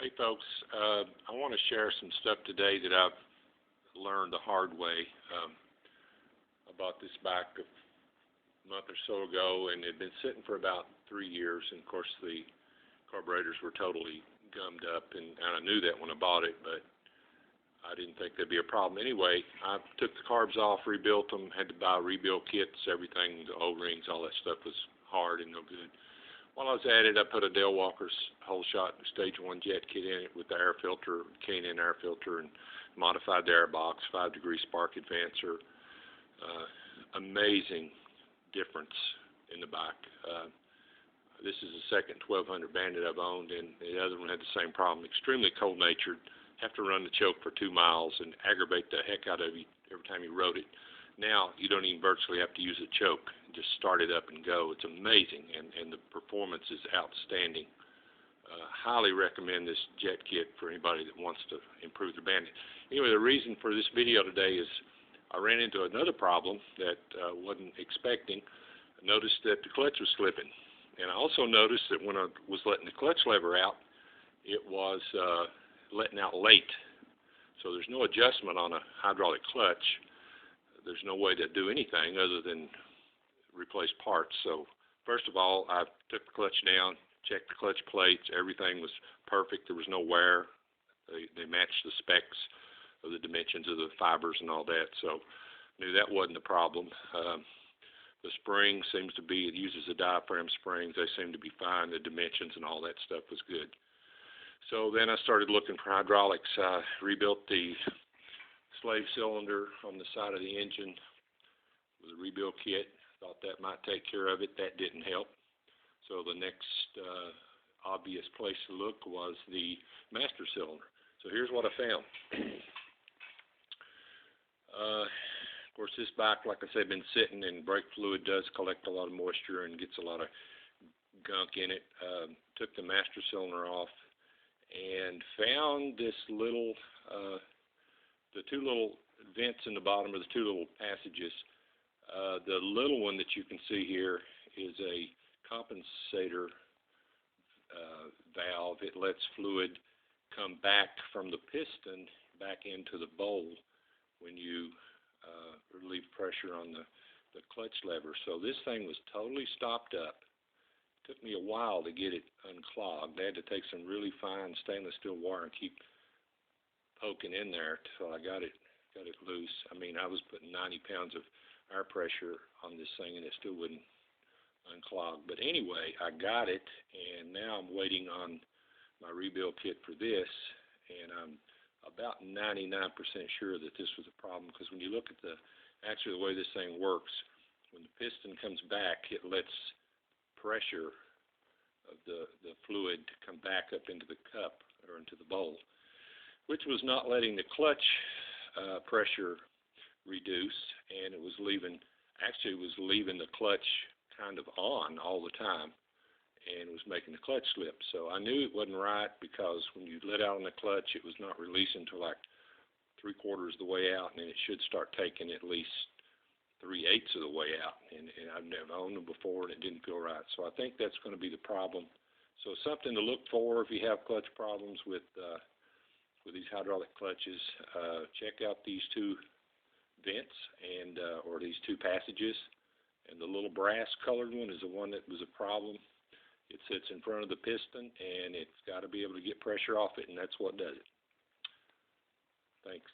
Hey folks, I want to share some stuff today that I've learned the hard way. About this back a month or so ago, and it had been sitting for about 3 years, and of course the carburetors were totally gummed up, and I knew that when I bought it, but I didn't think there'd be a problem. Anyway, I took the carbs off, rebuilt them, had to buy rebuild kits, everything, the O-rings, all that stuff was hard and no good. While I was at it, I put a Dale Walker's whole shot stage 1 jet kit in it with the air filter, K&N air filter, and modified the air box, 5-degree spark advancer. Amazing difference in the bike. This is the second 1200 Bandit I've owned, and the other one had the same problem. Extremely cold-natured, have to run the choke for 2 miles and aggravate the heck out of you every time you rode it. Now you don't even virtually have to use a choke. Just start it up and go. It's amazing, and the performance is outstanding. Highly recommend this jet kit for anybody that wants to improve their Bandit. Anyway, the reason for this video today is I ran into another problem that I wasn't expecting. I noticed that the clutch was slipping, and I also noticed that when I was letting the clutch lever out, it was letting out late. So there's no adjustment on a hydraulic clutch. There's no way to do anything other than replace parts. So first of all, I took the clutch down, checked the clutch plates, everything was perfect, there was no wear. They matched the specs of the dimensions of the fibers and all that, so knew that wasn't a problem. The spring seems to be, it uses the diaphragm springs, they seem to be fine, the dimensions and all that stuff was good. So then I started looking for hydraulics. I rebuilt the slave cylinder on the side of the engine with a rebuild kit. Thought that might take care of it. That didn't help. So the next obvious place to look was the master cylinder. So here's what I found. Of course, this bike, like I said, been sitting, and brake fluid does collect a lot of moisture and gets a lot of gunk in it. Took the master cylinder off and found this little, the 2 little vents in the bottom, or the 2 little passages. The little one that you can see here is a compensator valve. It lets fluid come back from the piston back into the bowl when you relieve pressure on the clutch lever. So this thing was totally stopped up. It took me a while to get it unclogged. I had to take some really fine stainless steel wire and keep poking in there till I got it loose. I mean, I was putting 90 pounds of air pressure on this thing and it still wouldn't unclog. But anyway, I got it, and now I'm waiting on my rebuild kit for this, and I'm about 99% sure that this was a problem, because when you look at the way this thing works, when the piston comes back, it lets pressure of the fluid come back up into the cup or into the bowl, which was not letting the clutch pressure reduce, and it was leaving the clutch kind of on all the time, and was making the clutch slip. So I knew it wasn't right, because when you let out on the clutch, it was not releasing until like 3/4 of the way out, and then it should start taking at least 3/8 of the way out. And I've never owned them before, and it didn't feel right. So I think that's going to be the problem. So something to look for if you have clutch problems with these hydraulic clutches. Check out these 2 vents and or these 2 passages, and the little brass colored one is the one that was a problem. It sits in front of the piston, and it's got to be able to get pressure off it, and that's what does it. Thanks.